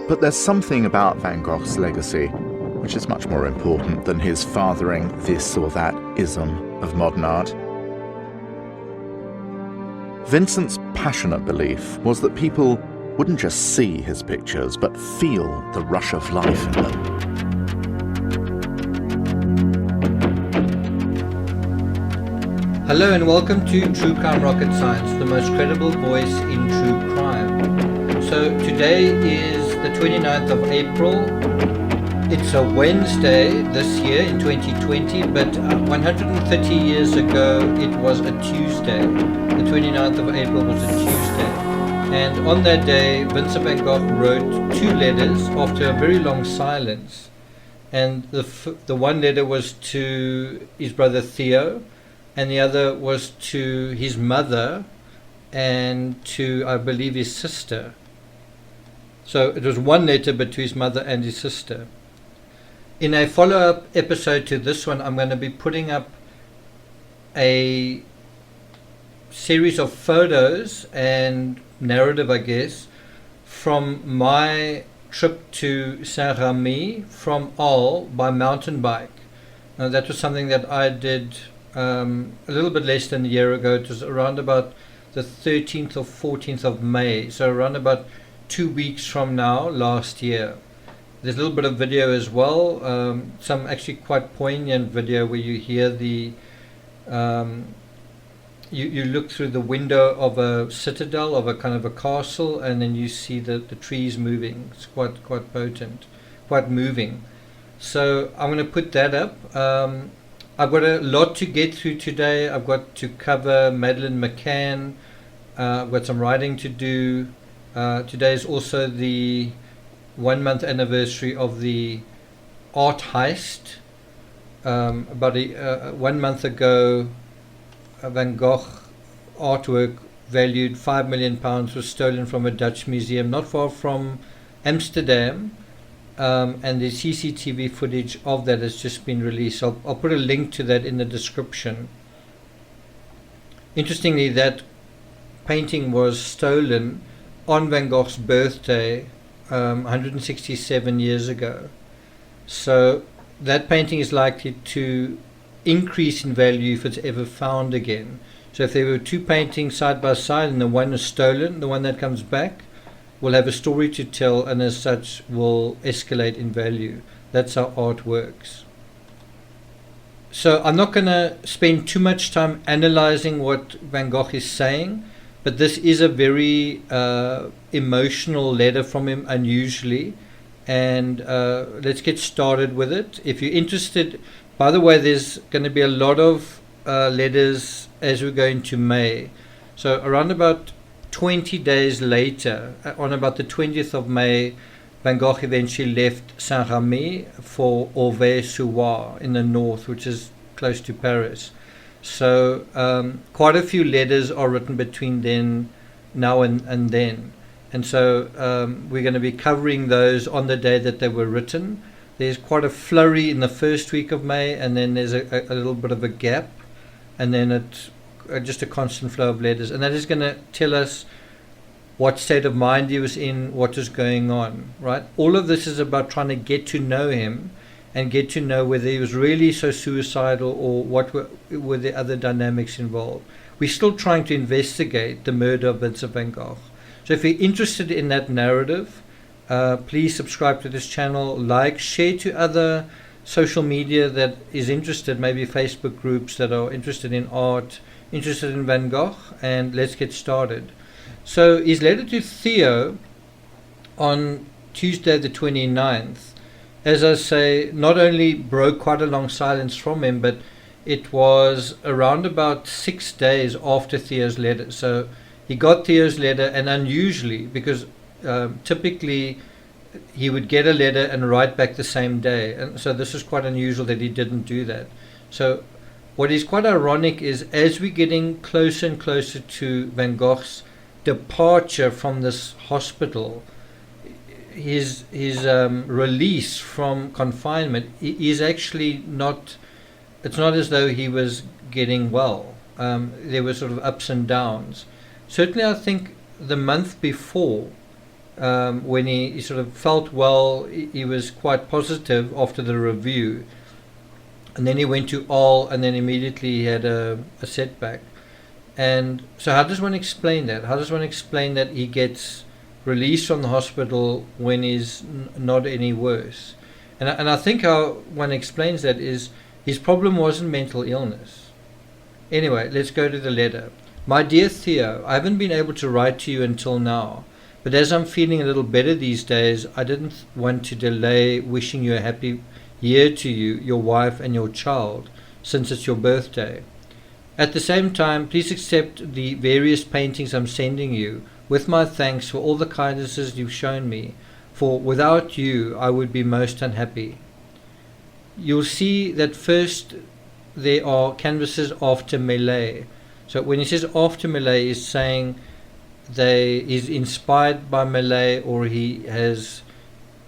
But there's something about Van Gogh's legacy which is much more important than his fathering this or that ism of modern art. Vincent's passionate belief was that people wouldn't just see his pictures, but feel the rush of life in them. Hello and welcome to True Crime Rocket Science, the most credible voice in true crime. So today is the 29th of April. It's a Wednesday this year in 2020, but 130 years ago it was a Tuesday. The 29th of April was a Tuesday. And on that day, Vincent van Gogh wrote two letters after a very long silence. And the one letter was to his brother Theo, and the other was to his mother and to, I believe, his sister. So it was one letter, but to his mother and his sister. In a follow-up episode to this one, I'm going to be putting up a series of photos and narrative, I guess, from my trip to Saint-Remy from Arles by mountain bike. Now, that was something that I did a little bit less than a year ago. It was around about the 13th or 14th of May, so around about 2 weeks from now, last year. There's a little bit of video as well, some actually quite poignant video where you hear the you look through the window of a citadel, of a kind of a castle, and then you see the trees moving. It's quite potent, quite moving. So I'm going to put that up. I've got a lot to get through today. I've got to cover Madeleine McCann. I've got some writing to do. Today is also the 1 month anniversary of the art heist. About 1 month ago, Van Gogh artwork valued £5 million was stolen from a Dutch museum not far from Amsterdam, and the CCTV footage of that has just been released. I'll put a link to that in the description. Interestingly, that painting was stolen on Van Gogh's birthday 167 years ago. So that painting is likely to increase in value if it's ever found again. So if there were two paintings side by side and the one is stolen, the one that comes back will have a story to tell, and as such will escalate in value. That's how art works. So I'm not going to spend too much time analyzing what Van Gogh is saying, but this is a very emotional letter from him, unusually, and let's get started with it. If you're interested, by the way, there's going to be a lot of letters as we go into May. So around about 20 days later, on about the 20th of May, Van Gogh eventually left Saint-Remy for Auvers-sur-Oise in the north, which is close to Paris. So quite a few letters are written between now and then. And so we're going to be covering those on the day that they were written. There's quite a flurry in the first week of May, and then there's a little bit of a gap, and then it's just a constant flow of letters. And that is going to tell us what state of mind he was in, what was going on, right? All of this is about trying to get to know him and get to know whether he was really so suicidal or what were the other dynamics involved. We're still trying to investigate the murder of Vincent van Gogh. So if you're interested in that narrative, please subscribe to this channel, like, share to other social media that is interested, maybe Facebook groups that are interested in art, interested in Van Gogh, and let's get started. So his letter to Theo on Tuesday the 29th, as I say, not only broke quite a long silence from him, but it was around about 6 days after Theo's letter. So he got Theo's letter, and unusually, because typically he would get a letter and write back the same day, and so this is quite unusual that he didn't do that. So what is quite ironic is, as we're getting closer and closer to Van Gogh's departure from this hospital, his release from confinement is actually not, it's not as though he was getting well. There were sort of ups and downs. Certainly I think the month before, when he sort of felt well, he was quite positive after the review. And then he went to All, and then immediately he had a setback. And so how does one explain that? How does one explain that he gets released from the hospital when he's not any worse? And I think how one explains that is his problem wasn't mental illness. Anyway, let's go to the letter. My dear Theo, I haven't been able to write to you until now, but as I'm feeling a little better these days, I didn't want to delay wishing you a happy year to you, your wife and your child, since it's your birthday. At the same time, please accept the various paintings I'm sending you, with my thanks for all the kindnesses you've shown me, for without you I would be most unhappy. You'll see that first there are canvases after Melee. So when he says after Melee, he's saying he's inspired by Melee, or he has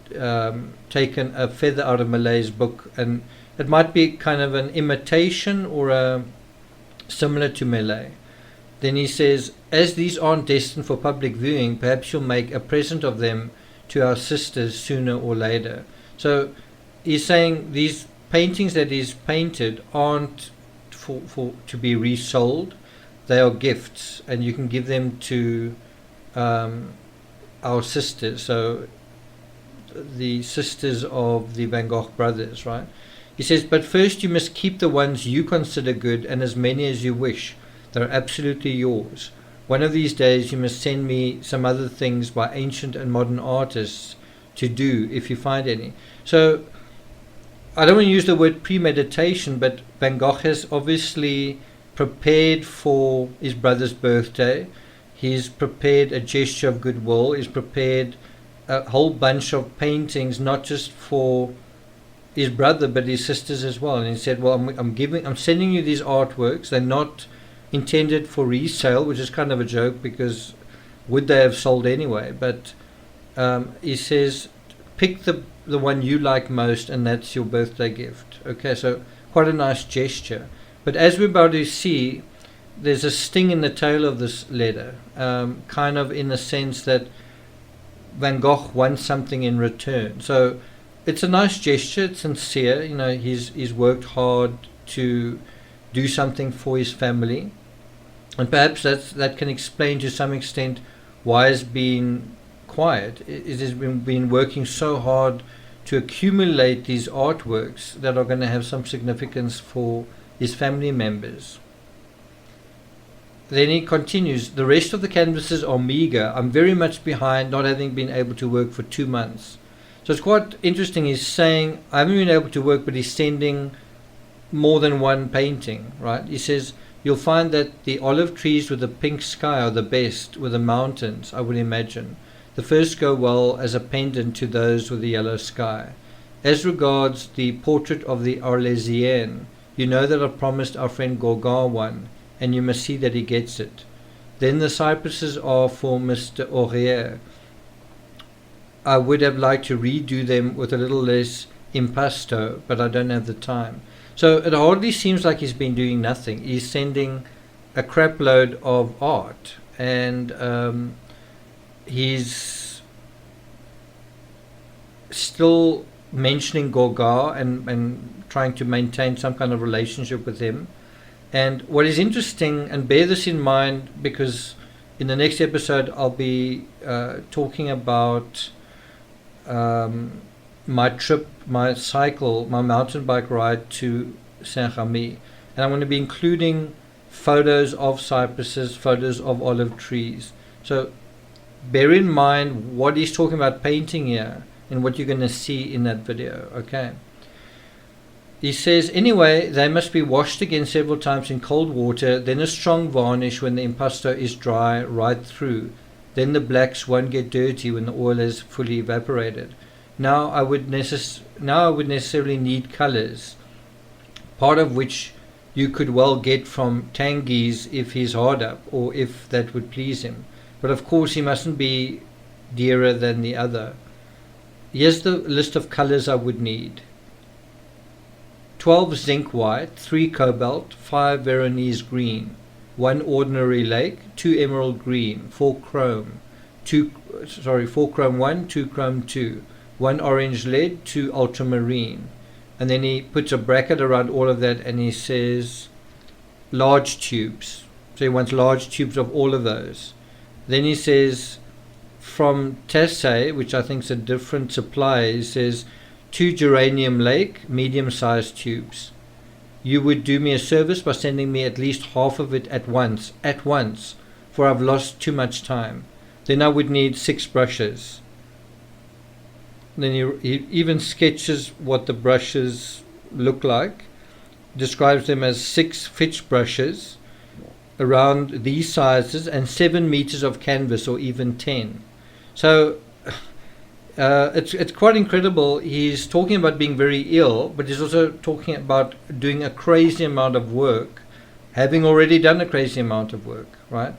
taken a feather out of Melee's book, and it might be kind of an imitation or a similar to Melee. Then he says, as these aren't destined for public viewing, perhaps you'll make a present of them to our sisters sooner or later. So he's saying these paintings that he's painted aren't for to be resold. They are gifts, and you can give them to our sisters. So the sisters of the Van Gogh brothers, right? He says, but first you must keep the ones you consider good, and as many as you wish. They're absolutely yours. One of these days you must send me some other things by ancient and modern artists to do, if you find any. So I don't want to use the word premeditation, but Van Gogh has obviously prepared for his brother's birthday. He's prepared a gesture of goodwill. He's prepared a whole bunch of paintings, not just for his brother but his sisters as well. And he said, well, I'm sending you these artworks. They're not intended for resale, which is kind of a joke, because would they have sold anyway? But he says, pick the one you like most, and that's your birthday gift. Okay, so quite a nice gesture. But as we're about to see, there's a sting in the tail of this letter, kind of in the sense that Van Gogh wants something in return. So it's a nice gesture, it's sincere. You know, he's worked hard to do something for his family, and perhaps that can explain to some extent why he's been quiet. It has been working so hard to accumulate these artworks that are going to have some significance for his family members. Then he continues, the rest of the canvases are meager. I'm very much behind, not having been able to work for 2 months. So it's quite interesting. He's saying, I haven't been able to work, but he's sending more than one painting, right? He says, you'll find that the olive trees with the pink sky are the best, with the mountains, I would imagine. The first go well as a pendant to those with the yellow sky. As regards the portrait of the Arlésienne, you know that I promised our friend Gauguin one, and you must see that he gets it. Then the cypresses are for Mr. Aurier. I would have liked to redo them with a little less impasto, but I don't have the time. So it hardly seems like he's been doing nothing. He's sending a crap load of art, and he's still mentioning Gauguin and trying to maintain some kind of relationship with him. And what is interesting, and bear this in mind, because in the next episode I'll be talking about my trip, my mountain bike ride to Saint-Remy, and I'm going to be including photos of cypresses, photos of olive trees. So bear in mind what he's talking about painting here and what you're going to see in that video. Okay. He says, anyway, they must be washed again several times in cold water, then a strong varnish when the impasto is dry right through. Then the blacks won't get dirty when the oil has fully evaporated. Now I would necessarily need colors, part of which you could well get from Tanguy's if he's hard up, or if that would please him. But of course he mustn't be dearer than the other. Here's the list of colors I would need. 12 zinc white, 3 cobalt, 5 Veronese green, 1 ordinary lake, 2 emerald green, 4 chrome, 4 chrome 1, 2 chrome 2, 1 orange lead, 2 ultramarine. And then he puts a bracket around all of that and he says large tubes. So he wants large tubes of all of those. Then he says from Tassay, which I think is a different supplier, he says 2 geranium lake, medium-sized tubes. You would do me a service by sending me at least half of it at once, for I've lost too much time. Then I would need 6 brushes. Then he even sketches what the brushes look like, describes them as 6 Fitch brushes around these sizes and 7 meters of canvas, or even 10. So it's quite incredible. He's talking about being very ill, but he's also talking about doing a crazy amount of work, having already done a crazy amount of work, right?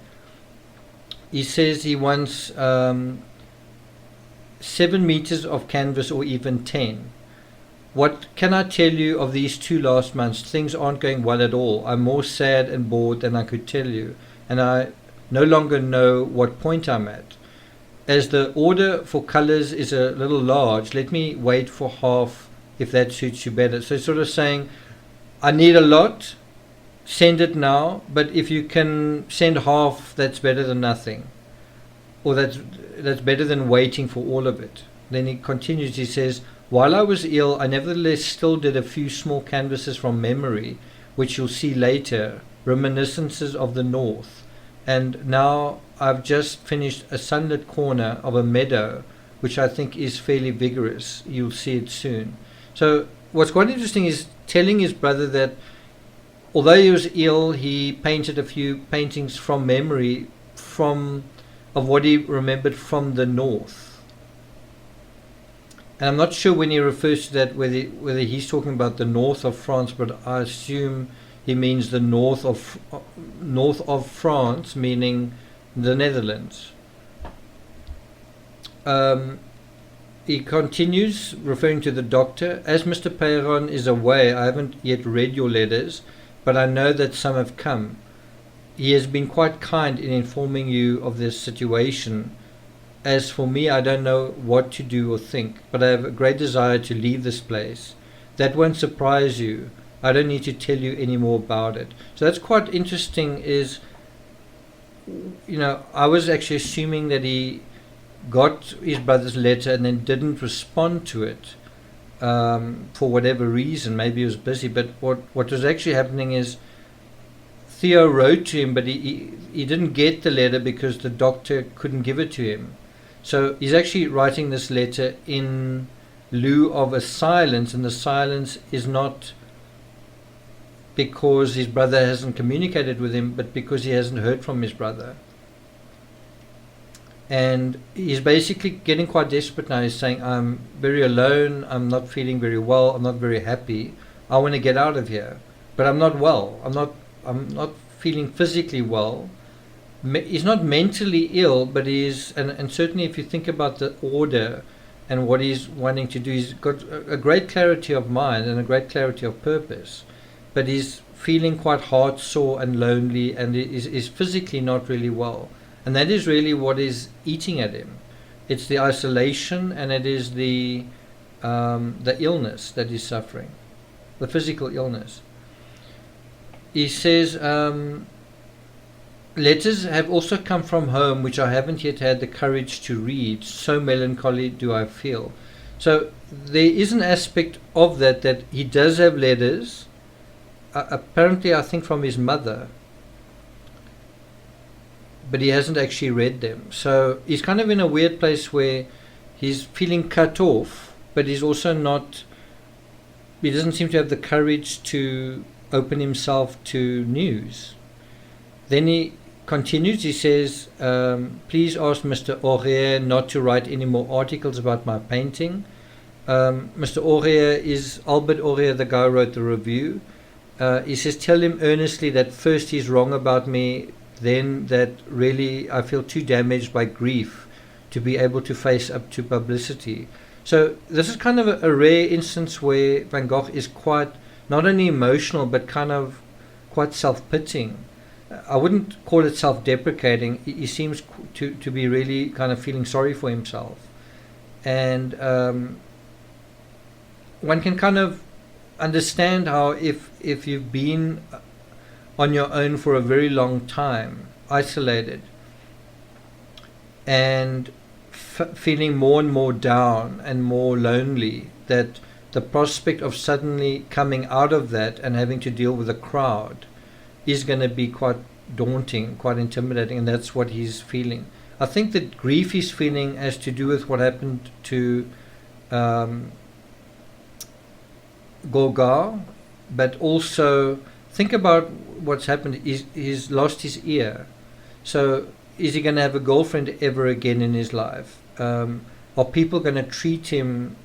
He says he wants 7 meters of canvas, or even 10. What can I tell you of these 2 last months? Things aren't going well at all. I'm more sad and bored than I could tell you, and I no longer know what point I'm at. As the order for colors is a little large, let me wait for half if that suits you better. So it's sort of saying, I need a lot, send it now, but if you can send half, that's better than nothing. Or that's better than waiting for all of it. Then he continues, he says, while I was ill, I nevertheless still did a few small canvases from memory, which you'll see later, reminiscences of the north. And now I've just finished a sunlit corner of a meadow, which I think is fairly vigorous. You'll see it soon. So what's quite interesting is telling his brother that although he was ill, he painted a few paintings from memory of what he remembered from the north. And I'm not sure when he refers to that whether he's talking about the north of France, but I assume he means the north of France, meaning the Netherlands. He continues, referring to the doctor, as Mr. Peyron is away, I haven't yet read your letters, but I know that some have come. He has been quite kind in informing you of this situation. As for me, I don't know what to do or think, but I have a great desire to leave this place. That won't surprise you. I don't need to tell you any more about it. So that's quite interesting. Is, you know, I was actually assuming that he got his brother's letter and then didn't respond to it for whatever reason. Maybe he was busy. But what was actually happening is Theo wrote to him, but he didn't get the letter because the doctor couldn't give it to him. So he's actually writing this letter in lieu of a silence, and the silence is not because his brother hasn't communicated with him, but because he hasn't heard from his brother. And he's basically getting quite desperate now. He's saying, I'm very alone, I'm not feeling very well, I'm not very happy, I want to get out of here, but I'm not well, I'm not feeling physically well. He's not mentally ill, but he's, and certainly if you think about the order and what he's wanting to do, he's got a great clarity of mind and a great clarity of purpose, but he's feeling quite heart sore and lonely, and is physically not really well. And that is really what is eating at him. It's the isolation, and it is the illness that he's suffering, the physical illness. He says, letters have also come from home, which I haven't yet had the courage to read. So melancholy do I feel. So there is an aspect of that he does have letters, apparently I think from his mother, but he hasn't actually read them. So he's kind of in a weird place where he's feeling cut off, but he's also not, he doesn't seem to have the courage to open himself to news. Then he continues, he says, please ask Mr. Aurier not to write any more articles about my painting. Mr. Aurier is Albert Aurier, the guy who wrote the review. He says, tell him earnestly that first he's wrong about me, then that really I feel too damaged by grief to be able to face up to publicity. So this is kind of a rare instance where Van Gogh is quite, not only emotional, but kind of quite self-pitying. I wouldn't call it self-deprecating. He seems to be really kind of feeling sorry for himself. And one can kind of understand how if you've been on your own for a very long time, isolated, and feeling more and more down and more lonely, that the prospect of suddenly coming out of that and having to deal with a crowd is going to be quite daunting, quite intimidating, and that's what he's feeling. I think that grief he's feeling has to do with what happened to Gauguin, but also think about what's happened. He's lost his ear. So is he going to have a girlfriend ever again in his life? Are people going to treat him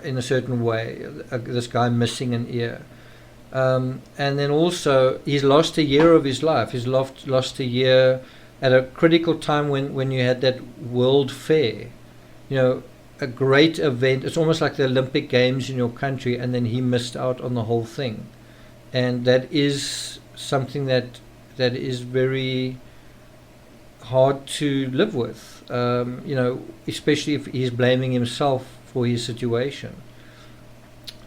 in a certain way? This guy missing an ear. And then also, he's lost a year of his life. He's lost a year at a critical time when you had that World Fair. You know, a great event. It's almost like the Olympic Games in your country, and then he missed out on the whole thing. And that is something that is very hard to live with. You know, especially if he's blaming himself for his situation.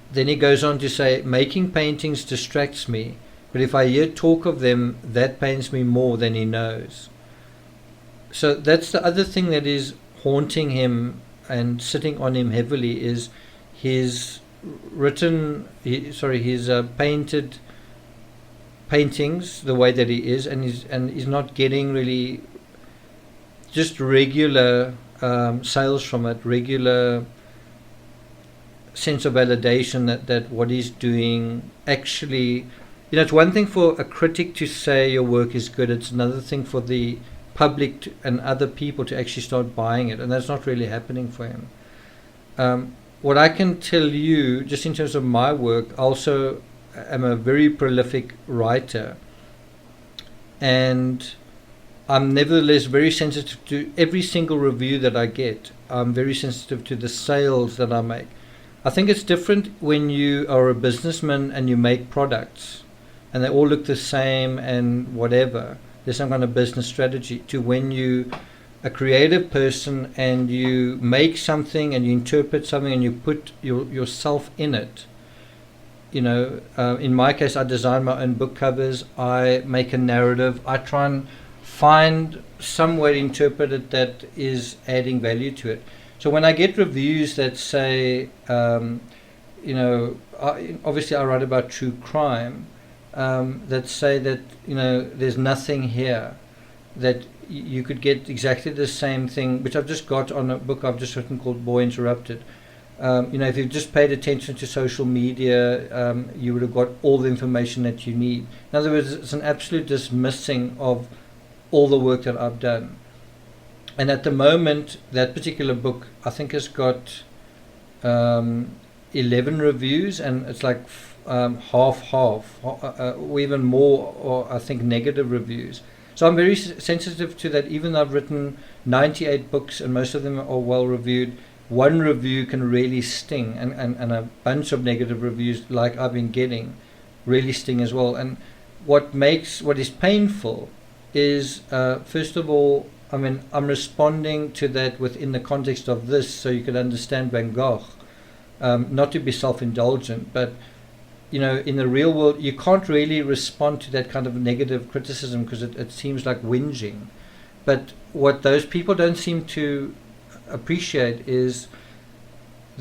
Then he goes on to say, making paintings distracts me, but if I hear talk of them, that pains me more than he knows. So that's the other thing that is haunting him and sitting on him heavily, is his painted paintings the way that he is, and he's not getting really just regular sales from it, regular sense of validation that what he's doing actually, you know, it's one thing for a critic to say your work is good, it's another thing for the public and other people to actually start buying it, and that's not really happening for him. What I can tell you, just in terms of my work, I also am a very prolific writer, and I'm nevertheless very sensitive to every single review that I get. I'm very sensitive to the sales that I make. I think it's different when you are a businessman and you make products and they all look the same and whatever. There's some kind of business strategy, to when you a creative person and you make something and you interpret something and you put yourself in it. You know, in my case, I design my own book covers. I make a narrative. I try and find some way to interpret it that is adding value to it. So when I get reviews that say, you know, obviously I write about true crime, that say that, you know, there's nothing here, that you could get exactly the same thing, which I've just got on a book I've just written called Boy Interrupted. You know, if you've just paid attention to social media, you would have got all the information that you need. In other words, it's an absolute dismissing of all the work that I've done. And at the moment, that particular book, I think, has got 11 reviews, and it's like half, or even more, or I think negative reviews. So I'm very sensitive to that. Even though I've written 98 books and most of them are well reviewed, one review can really sting, and a bunch of negative reviews like I've been getting really sting as well. And what is painful is, first of all, I mean, I'm responding to that within the context of this, so you can understand Van Gogh. Not to be self-indulgent, but, you know, in the real world, you can't really respond to that kind of negative criticism because it seems like whinging. But what those people don't seem to appreciate is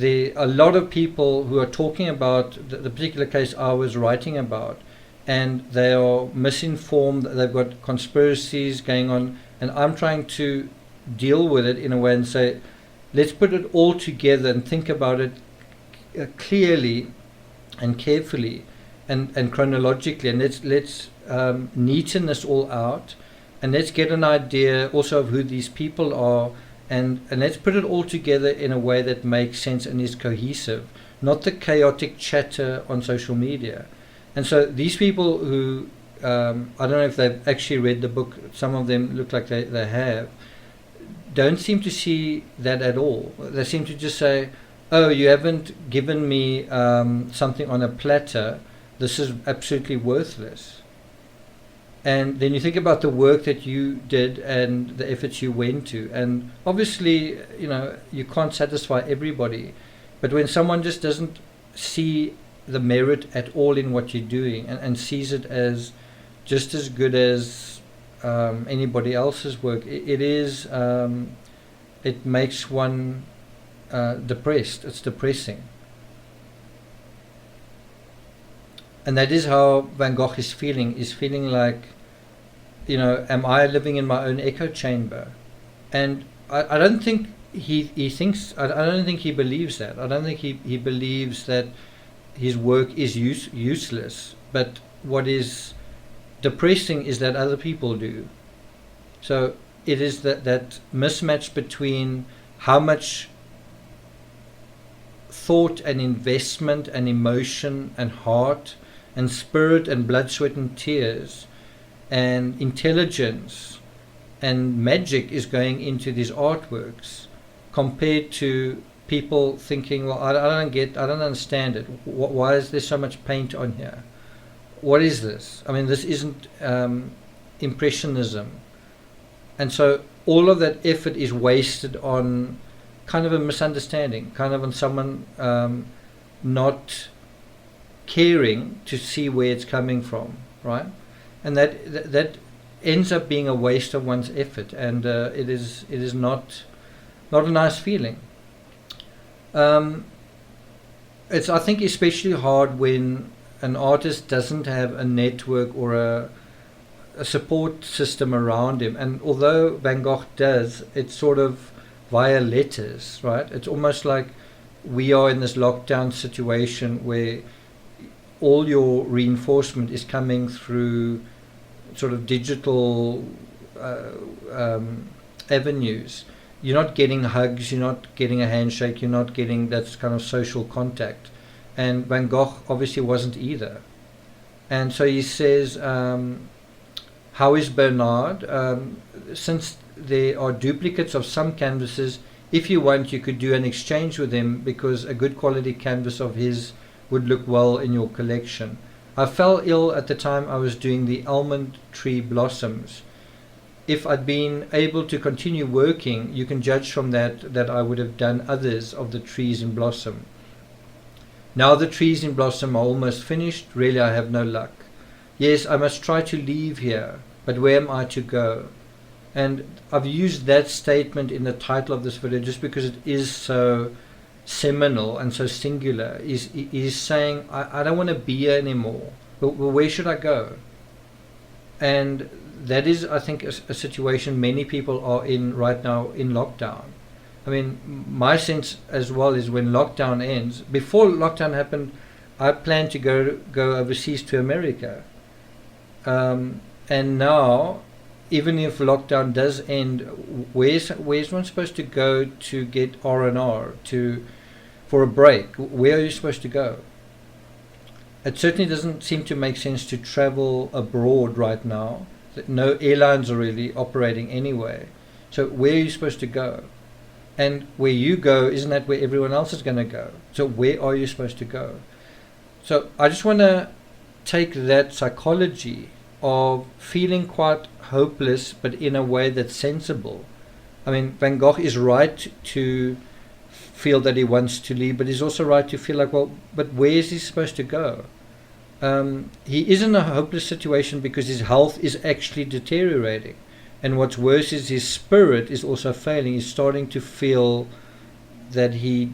a lot of people who are talking about the particular case I was writing about, and they are misinformed, they've got conspiracies going on, and I'm trying to deal with it in a way and say, let's put it all together and think about it clearly and carefully and chronologically, and let's neaten this all out, and let's get an idea also of who these people are, and let's put it all together in a way that makes sense and is cohesive, not the chaotic chatter on social media. And so these people who, I don't know if they've actually read the book, some of them look like they have, don't seem to see that at all. They seem to just say, oh, you haven't given me something on a platter, this is absolutely worthless. And then you think about the work that you did and the efforts you went to. And obviously, you can't satisfy everybody. But when someone just doesn't see the merit at all in what you're doing and sees it as just as good as anybody else's work, it makes one depressed. It's depressing. And that is how Van Gogh is feeling. He's feeling like, am I living in my own echo chamber? And I don't think he thinks, I don't think he believes that. I don't think he believes that his work is useless. But what is depressing is that other people do. So it is that mismatch between how much thought and investment and emotion and heart and spirit and blood, sweat and tears and intelligence and magic is going into these artworks, compared to people thinking, well, I don't understand it. Why is there so much paint on here? What is this? I mean, this isn't impressionism. And so all of that effort is wasted on kind of a misunderstanding, kind of on someone not caring to see where it's coming from, right? And that ends up being a waste of one's effort, and it is not a nice feeling. It's, I think, especially hard when an artist doesn't have a network or a support system around him. And although Van Gogh does, it's sort of via letters, right? It's almost like we are in this lockdown situation where all your reinforcement is coming through sort of digital avenues. You're not getting hugs, you're not getting a handshake, you're not getting that kind of social contact. And Van Gogh obviously wasn't either. And so he says, how is Bernard? Since there are duplicates of some canvases, if you want, you could do an exchange with him, because a good quality canvas of his would look well in your collection. I fell ill at the time I was doing the almond tree blossoms. If I'd been able to continue working, you can judge from that I would have done others of the trees in blossom. Now the trees in blossom are almost finished. Really, I have no luck. Yes, I must try to leave here, but where am I to go? And I've used that statement in the title of this video just because it is so seminal and so singular. He's saying, I don't want to be here anymore, but where should I go? And that is, I think, a situation many people are in right now in lockdown. I mean, my sense as well is when lockdown ends, before lockdown happened, I planned to go overseas to America. And now, even if lockdown does end, where's one supposed to go to get R&R, for a break? Where are you supposed to go? It certainly doesn't seem to make sense to travel abroad right now. No airlines are really operating anyway. So where are you supposed to go? And where you go, isn't that where everyone else is going to go? So where are you supposed to go? So I just want to take that psychology of feeling quite hopeless, but in a way that's sensible. I mean, Van Gogh is right to feel that he wants to leave, but he's also right to feel like, well, but where is he supposed to go? He is in a hopeless situation because his health is actually deteriorating. And what's worse is his spirit is also failing. He's starting to feel that he's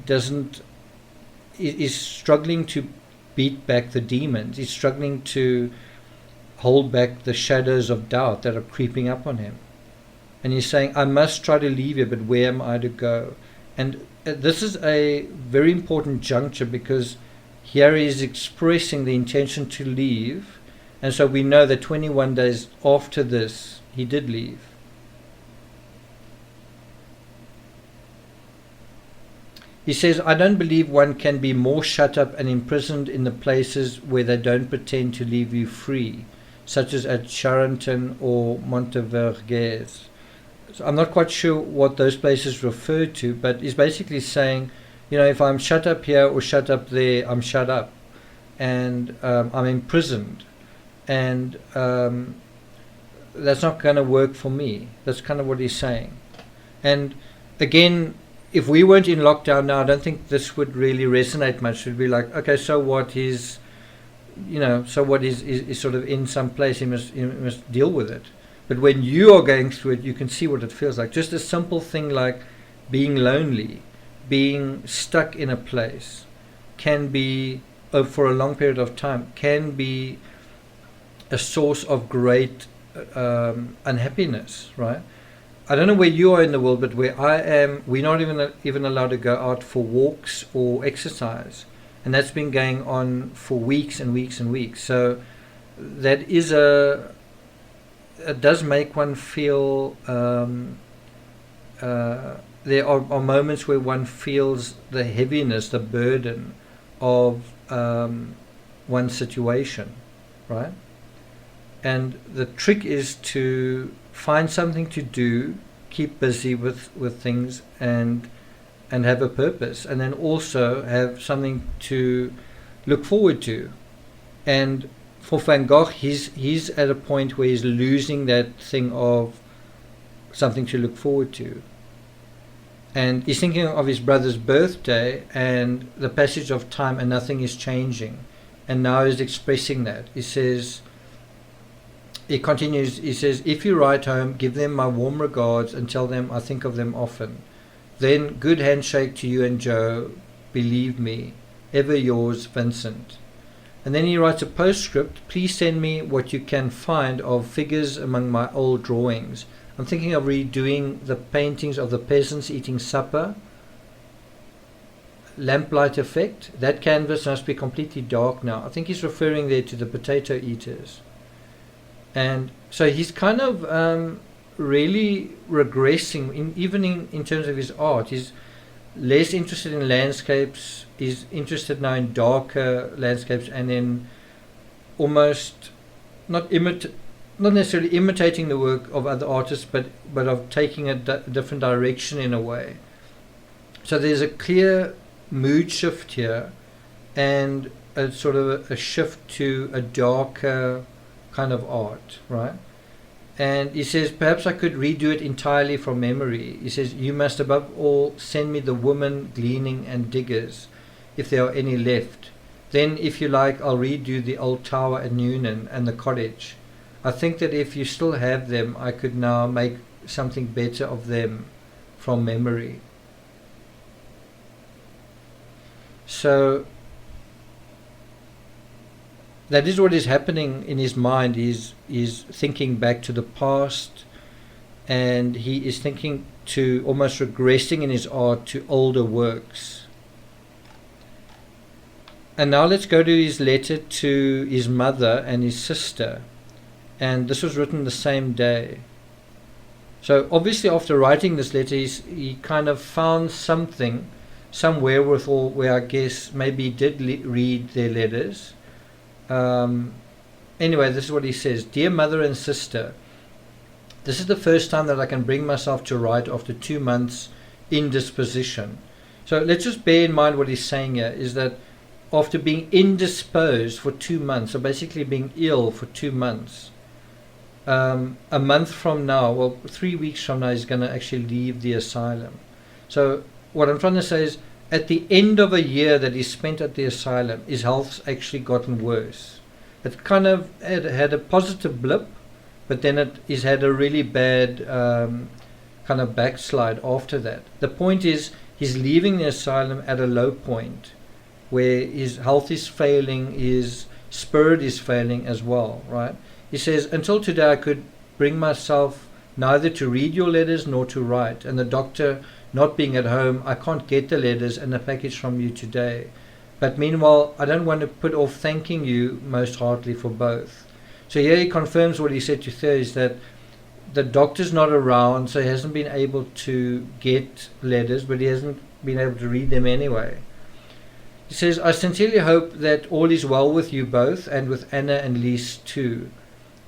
struggling to beat back the demons. He's struggling to hold back the shadows of doubt that are creeping up on him. And he's saying, I must try to leave here, but where am I to go? And this is a very important juncture, because here he is expressing the intention to leave. And so we know that 21 days after this, he did leave. He says, I don't believe one can be more shut up and imprisoned in the places where they don't pretend to leave you free, such as at Charenton or Montevergès. So I'm not quite sure what those places refer to, but he's basically saying, if I'm shut up here or shut up there, I'm shut up. And I'm imprisoned. And that's not going to work for me. That's kind of what he's saying. And again, if we weren't in lockdown now, I don't think this would really resonate much. It would be like, okay, so what is, so what is sort of in some place, he must deal with it. But when you are going through it, you can see what it feels like. Just a simple thing like being lonely, being stuck in a place, can be, for a long period of time, can be a source of great unhappiness, right? I don't know where you are in the world, but where I am, we're not even allowed to go out for walks or exercise. And that's been going on for weeks and weeks and weeks. So that is it does make one feel, there are moments where one feels the heaviness, the burden of one's situation, right? And the trick is to find something to do, keep busy with things, and have a purpose, and then also have something to look forward to. And for Van Gogh, he's at a point where he's losing that thing of something to look forward to. And he's thinking of his brother's birthday and the passage of time, and nothing is changing. And now he's expressing that. He continues, he says, if you write home, give them my warm regards and tell them I think of them often. Then good handshake to you and Joe, believe me, ever yours, Vincent. And then he writes a postscript, please send me what you can find of figures among my old drawings. I'm thinking of redoing the paintings of the peasants eating supper, lamplight effect. That canvas must be completely dark now. I think he's referring there to the potato eaters. And so he's kind of really regressing, even in terms of his art. He's less interested in landscapes. He's interested now in darker landscapes, and in almost not necessarily imitating the work of other artists, but of taking a different direction in a way. So there's a clear mood shift here, and a sort of a shift to a darker kind of art, right? And he says, perhaps I could redo it entirely from memory. He says, you must above all send me the woman gleaning and diggers, if there are any left. Then, if you like, I'll redo the old tower at Newnan and the cottage. I think that if you still have them, I could now make something better of them from memory. So that is what is happening in his mind. He's thinking back to the past, and he is thinking to almost regressing in his art to older works. And now let's go to his letter to his mother and his sister. And this was written the same day. So obviously after writing this letter, he kind of found something, some wherewithal, where I guess maybe he did read their letters. Anyway, this is what he says. Dear mother and sister, this is the first time that I can bring myself to write after 2 months indisposition. So let's just bear in mind what he's saying here is that after being indisposed for 2 months, so basically being ill for 2 months, a month from now, well, 3 weeks from now, he's going to actually leave the asylum. So what I'm trying to say is, at the end of a year that he spent at the asylum, his health's actually gotten worse. It kind of had a positive blip, but then he's had a really bad kind of backslide after that. The point is, he's leaving the asylum at a low point, where his health is failing, his spirit is failing as well, right? He says, until today I could bring myself neither to read your letters nor to write, and the doctor not being at home, I can't get the letters and the package from you today. But meanwhile, I don't want to put off thanking you most heartily for both. So here he confirms what he said to Theo, is that the doctor's not around, so he hasn't been able to get letters, but he hasn't been able to read them anyway. He says, I sincerely hope that all is well with you both, and with Anna and Lise too.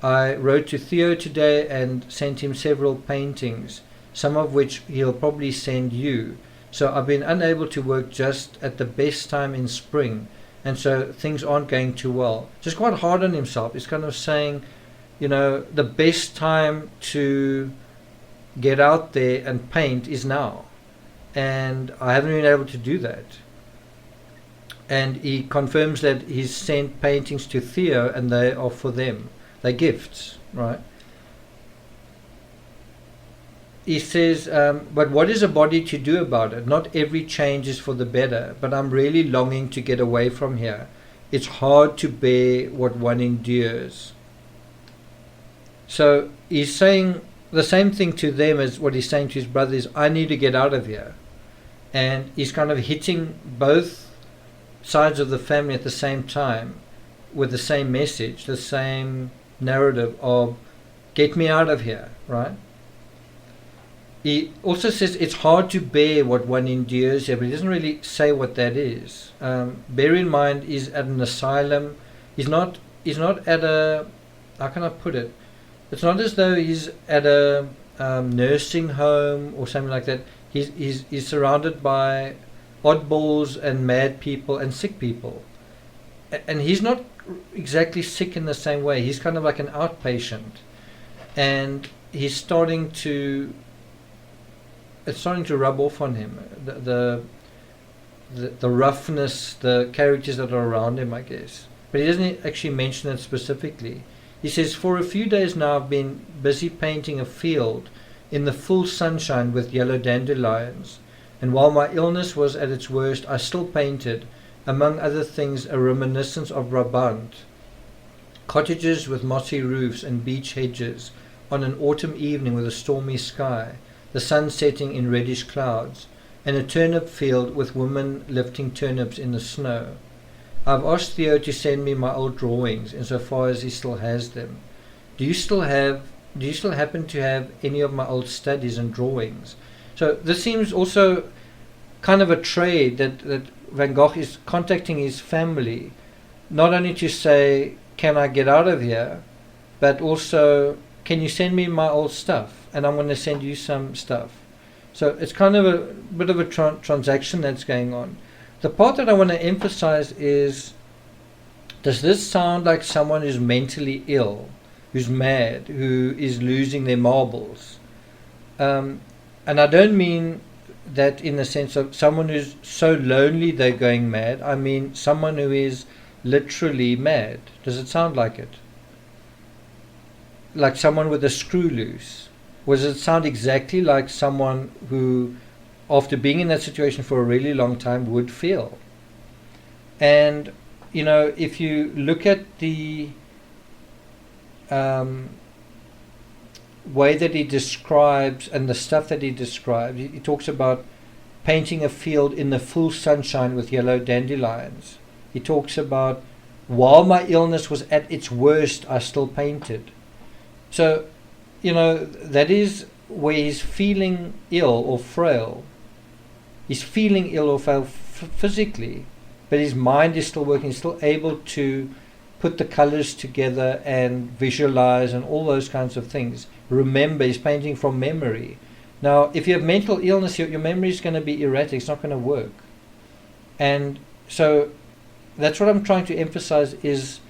I wrote to Theo today and sent him several paintings, some of which he'll probably send you. So I've been unable to work just at the best time in spring, and so things aren't going too well. Just quite hard on himself. He's kind of saying, the best time to get out there and paint is now, and I haven't been able to do that. And he confirms that he's sent paintings to Theo, and they are for them. They're gifts, right? He says, but what is a body to do about it? Not every change is for the better, but I'm really longing to get away from here. It's hard to bear what one endures. So he's saying the same thing to them as what he's saying to his brothers. I need to get out of here. And he's kind of hitting both sides of the family at the same time with the same message, the same narrative of get me out of here, right? He also says it's hard to bear what one endures here, but he doesn't really say what that is. Bear in mind, he's at an asylum. He's not at a, how can I put it? It's not as though he's at a nursing home or something like that. He's surrounded by oddballs and mad people and sick people. And he's not exactly sick in the same way. He's kind of like an outpatient. And he's starting to rub off on him. The roughness, the characters that are around him, I guess. But he doesn't actually mention it specifically. He says, for a few days now I've been busy painting a field in the full sunshine with yellow dandelions. And while my illness was at its worst, I still painted, among other things, a reminiscence of Brabant. Cottages with mossy roofs and beech hedges on an autumn evening with a stormy sky, the sun setting in reddish clouds, and a turnip field with women lifting turnips in the snow. I've asked Theo to send me my old drawings, insofar as he still has them. Do you still happen to have any of my old studies and drawings? So this seems also kind of a trade that Van Gogh is contacting his family, not only to say, can I get out of here, but also, can you send me my old stuff? And I'm going to send you some stuff. So it's kind of a bit of a transaction that's going on. The part that I want to emphasize is, does this sound like someone who's mentally ill, who's mad, who is losing their marbles? And I don't mean that in the sense of someone who's so lonely they're going mad. I mean someone who is literally mad. Does it sound like it? Like someone with a screw loose? Or does it sound exactly like someone who, after being in that situation for a really long time, would feel? And, if you look at the way that he describes and the stuff that he describes, he talks about painting a field in the full sunshine with yellow dandelions. He talks about, while my illness was at its worst, I still painted. So, that is where he's feeling ill or frail. He's feeling ill or frail physically, but his mind is still working. He's still able to put the colors together and visualize and all those kinds of things. Remember, he's painting from memory. Now, if you have mental illness, your memory is going to be erratic. It's not going to work. And so that's what I'm trying to emphasize is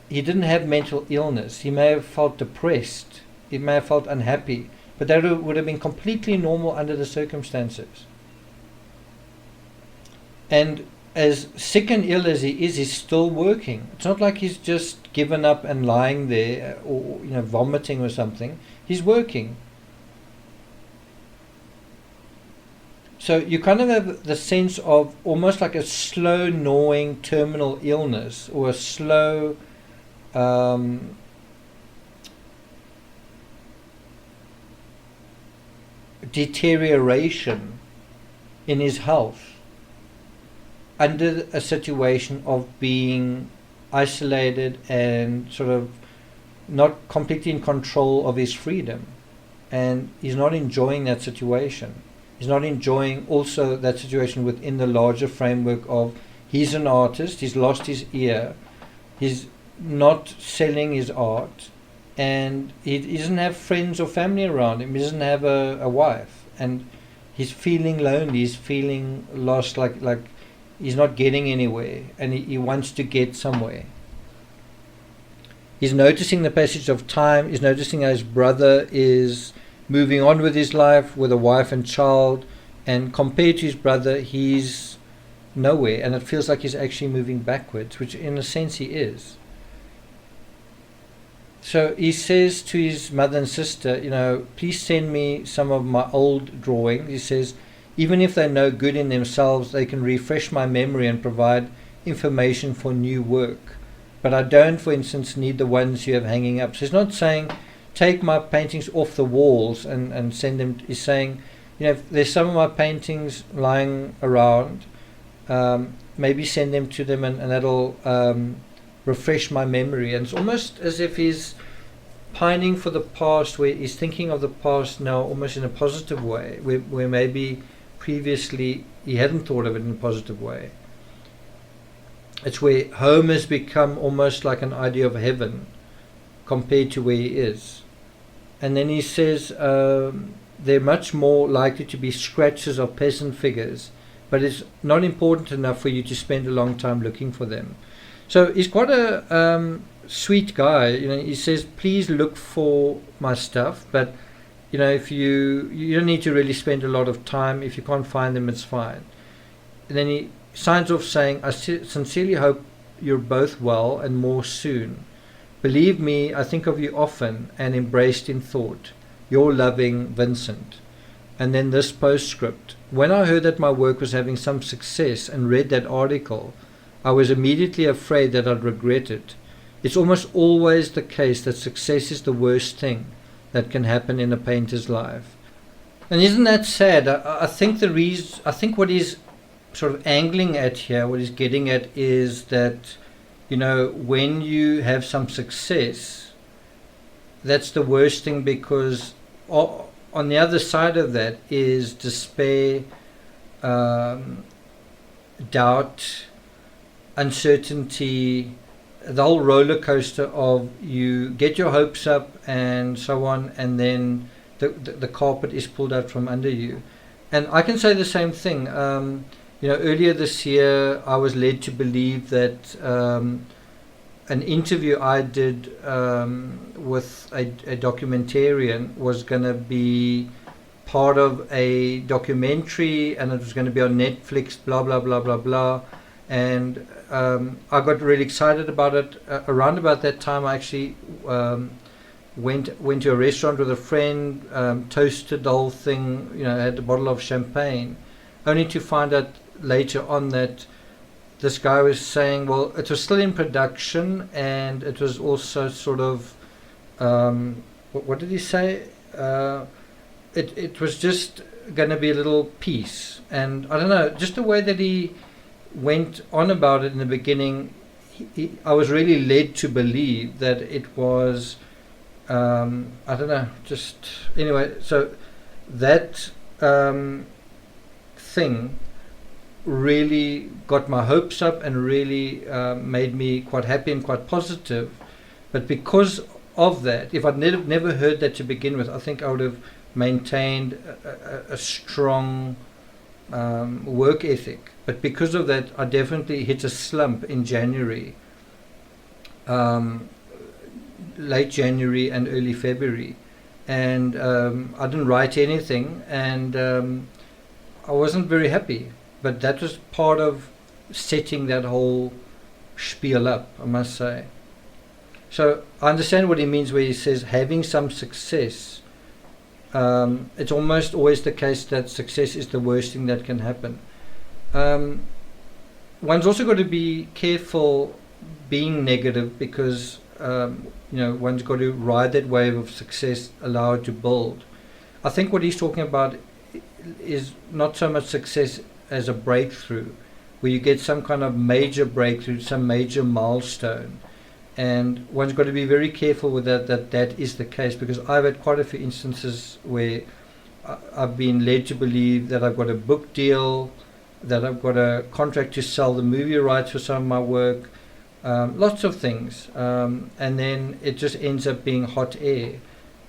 he didn't have mental illness. He may have felt depressed. He may have felt unhappy. But that would have been completely normal under the circumstances. And as sick and ill as he is, he's still working. It's not like he's just given up and lying there or vomiting or something. He's working. So you kind of have the sense of almost like a slow gnawing terminal illness, or a slow deterioration in his health under a situation of being isolated and sort of not completely in control of his freedom. And he's not enjoying that situation. He's not enjoying also that situation within the larger framework of he's an artist, he's lost his ear, he's not selling his art, and he doesn't have friends or family around him, he doesn't have a wife, and he's feeling lonely, he's feeling lost, like he's not getting anywhere, and he wants to get somewhere. He's noticing the passage of time. He's noticing how his brother is moving on with his life with a wife and child, and compared to his brother, he's nowhere, and it feels like he's actually moving backwards, which in a sense he is. So he says to his mother and sister, please send me some of my old drawings. He says, even if they're no good in themselves, they can refresh my memory and provide information for new work. But I don't, for instance, need the ones you have hanging up. So he's not saying, take my paintings off the walls and send them. He's saying, if there's some of my paintings lying around, maybe send them to them, and that'll refresh my memory. And it's almost as if he's pining for the past, where he's thinking of the past now almost in a positive way, where maybe previously he hadn't thought of it in a positive way. It's where home has become almost like an idea of heaven compared to where he is. And then he says they're much more likely to be scratches of peasant figures, but it's not important enough for you to spend a long time looking for them. So he's quite a sweet guy. He says, please look for my stuff, but if you don't need to really spend a lot of time. If you can't find them, it's fine. And then he signs off saying, I sincerely hope you're both well and more soon. Believe me, I think of you often and embraced in thought. Your loving Vincent. And then this postscript. When I heard that my work was having some success and read that article, I was immediately afraid that I'd regret it. It's almost always the case that success is the worst thing that can happen in a painter's life. And isn't that sad? I think what he's sort of angling at here, what he's getting at, is that, when you have some success, that's the worst thing, because on the other side of that is despair, doubt, uncertainty, the whole roller coaster of you get your hopes up and so on, and then the carpet is pulled out from under you. And I can say the same thing. Earlier this year I was led to believe that an interview I did with a documentarian was going to be part of a documentary, and it was going to be on Netflix, blah blah blah blah blah. And I got really excited about it. Around about that time, I actually went to a restaurant with a friend, toasted the whole thing, had a bottle of champagne, only to find out later on that this guy was saying, well, it was still in production, and it was also sort of, what did he say? It was just going to be a little piece. And I don't know, just the way that he went on about it in the beginning, I was really led to believe that it was, I don't know, just, anyway, so that thing really got my hopes up and really made me quite happy and quite positive. But because of that, if I'd never heard that to begin with, I think I would have maintained a strong work ethic. But because of that, I definitely hit a slump in January, late January and early February, and I didn't write anything, and I wasn't very happy. But that was part of setting that whole spiel up, I must say. So I understand what he means where he says having some success. It's almost always the case that success is the worst thing that can happen. One's also got to be careful being negative, because one's got to ride that wave of success, allow it to build. I think what he's talking about is not so much success as a breakthrough, where you get some kind of major breakthrough, some major milestone, and one's got to be very careful with that is the case, because I've had quite a few instances where I've been led to believe that I've got a book deal, that I've got a contract to sell the movie rights for some of my work, lots of things, and then it just ends up being hot air.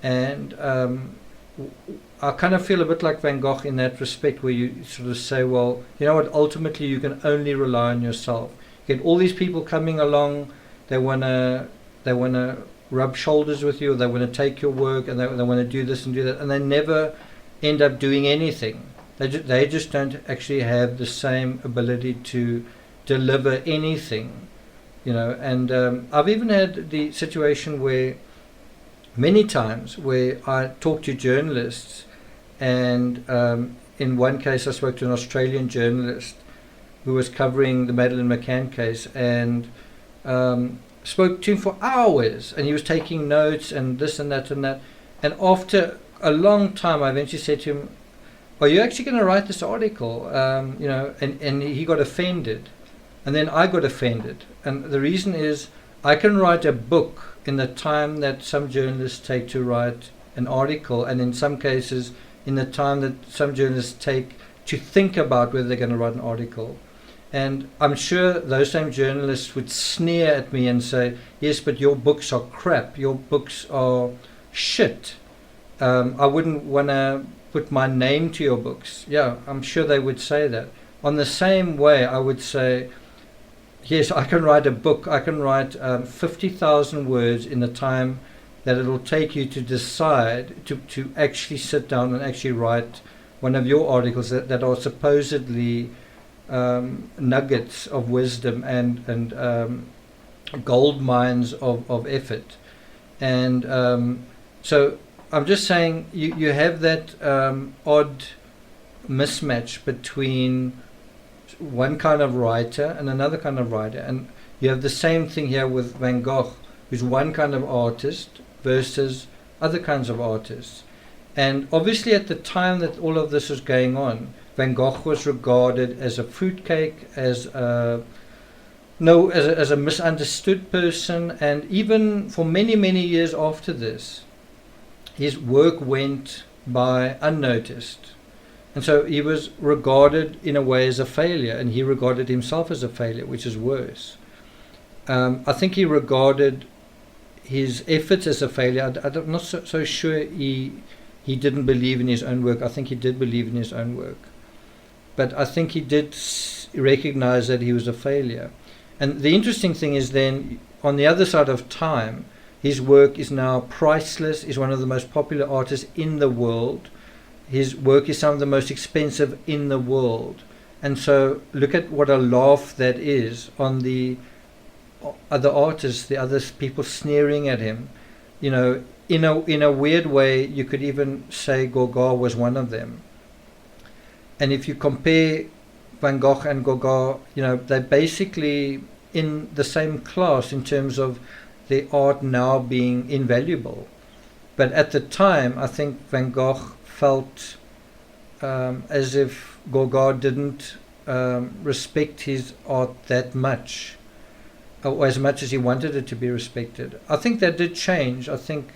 And I kind of feel a bit like Van Gogh in that respect, where you sort of say, well, you know what, ultimately you can only rely on yourself. You get all these people coming along, they want to they want to rub shoulders with you, or they want to take your work, and they want to do this and do that, and they never end up doing anything. They just don't actually have the same ability to deliver anything, you know. And I've even had the situation where many times where I talk to journalists, and in one case I spoke to an Australian journalist who was covering the Madeleine McCann case, and spoke to him for hours, and he was taking notes and this and that and that. And after a long time, I eventually said to him, "Are you actually going to write this article?" You know, and he got offended, and then I got offended. And the reason is, I can write a book in the time that some journalists take to write an article, and in some cases in the time that some journalists take to think about whether they're going to write an article. And I'm sure those same journalists would sneer at me and say, "Yes, but your books are crap. Your books are shit. I wouldn't want to put my name to your books." Yeah, I'm sure they would say that. On the same way, I would say, yes, I can write a book. I can write 50,000 words in the time that it'll take you to decide to actually sit down and actually write one of your articles that are supposedly nuggets of wisdom and gold mines of effort. And so I'm just saying you have that odd mismatch between one kind of writer and another kind of writer. And you have the same thing here with Van Gogh, who's one kind of artist versus other kinds of artists. And obviously at the time that all of this was going on, Van Gogh was regarded as a fruitcake, as a misunderstood person, and even for many, many years after this, his work went by unnoticed. And so he was regarded in a way as a failure, and he regarded himself as a failure, which is worse. I think he regarded his efforts as a failure. I'm not so sure he didn't believe in his own work. I think he did believe in his own work. But I think he did recognize that he was a failure. And the interesting thing is then, on the other side of time, his work is now priceless. He's one of the most popular artists in the world. His work is some of the most expensive in the world. And so look at what a laugh that is on the other artists, the other people sneering at him. You know, in a weird way, you could even say Gauguin was one of them. And if you compare Van Gogh and Gauguin, you know, they're basically in the same class in terms of their art now being invaluable. But at the time, I think Van Gogh felt as if Gauguin didn't respect his art that much, or as much as he wanted it to be respected. I think that did change. I think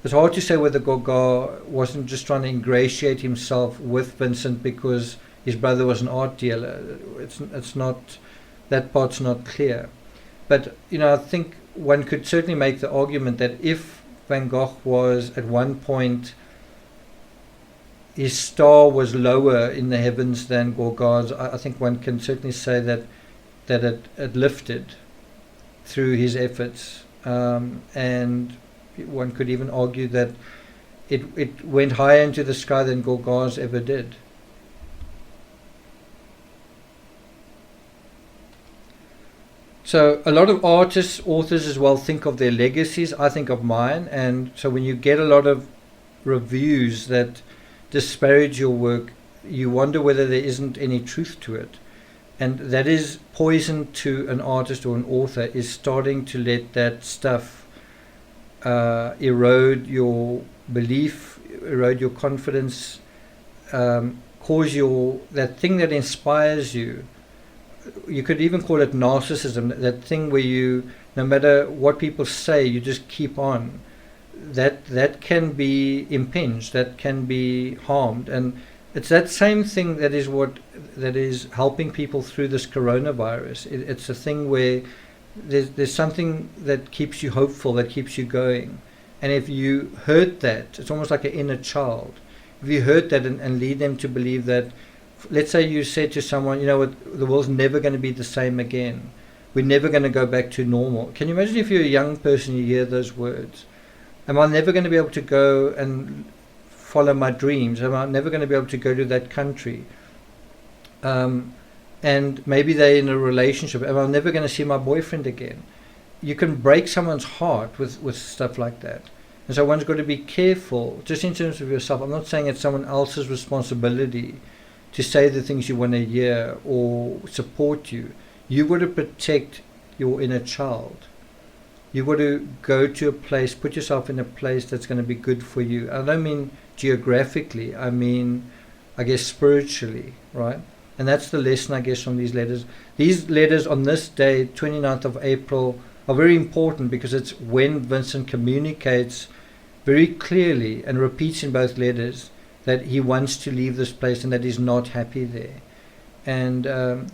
it's hard to say whether Gauguin wasn't just trying to ingratiate himself with Vincent because his brother was an art dealer. It's not, that part's not clear. But you know, I think one could certainly make the argument that if Van Gogh was at one point, his star was lower in the heavens than Gauguin's, I think one can certainly say that it lifted through his efforts, and one could even argue that it went higher into the sky than Gauguin's ever did. So a lot of artists, authors as well, think of their legacies. I think of mine. And so when you get a lot of reviews that disparage your work, you wonder whether there isn't any truth to it. And that is poison to an artist or an author, is starting to let that stuff erode your belief, erode your confidence, cause that thing that inspires you. You could even call it narcissism, that thing where you, no matter what people say, you just keep on. That can be impinged, that can be harmed. And it's that same thing that is helping people through this coronavirus. It's a thing where there's something that keeps you hopeful, that keeps you going. And if you hurt that, it's almost like an inner child. If you hurt that and lead them to believe that, let's say you said to someone, you know what, the world's never going to be the same again. we're never going to go back to normal. Can you imagine if you're a young person, you hear those words? Am I never going to be able to go and follow my dreams? Am I never going to be able to go to that country? And maybe they're in a relationship. Am I never going to see my boyfriend again? You can break someone's heart with stuff like that. And so one's got to be careful, just in terms of yourself. I'm not saying it's someone else's responsibility to say the things you want to hear or support you. You've got to protect your inner child. You've got to go to a place, put yourself in a place that's going to be good for you. I don't mean geographically, I mean, I guess, spiritually, right? And that's the lesson, I guess, from these letters. These letters on this day, 29th of April, are very important because it's when Vincent communicates very clearly and repeats in both letters that he wants to leave this place and that he's not happy there. And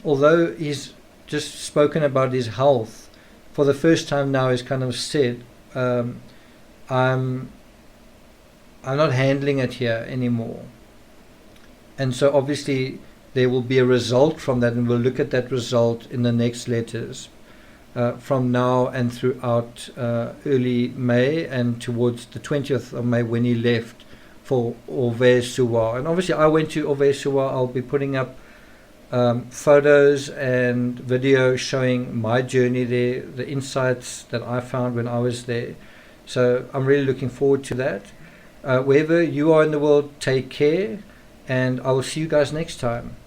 although he's just spoken about his health, for the first time now he's kind of said, I'm not handling it here anymore. And so obviously there will be a result from that, and we'll look at that result in the next letters. From now and throughout early May and towards the 20th of May when he left for Orvais-sur-Loire. And obviously I went to Orvais-sur-Loire. I'll be putting up photos and video showing my journey there, the insights that I found when I was there. So I'm really looking forward to that. Wherever you are in the world, take care, and I will see you guys next time.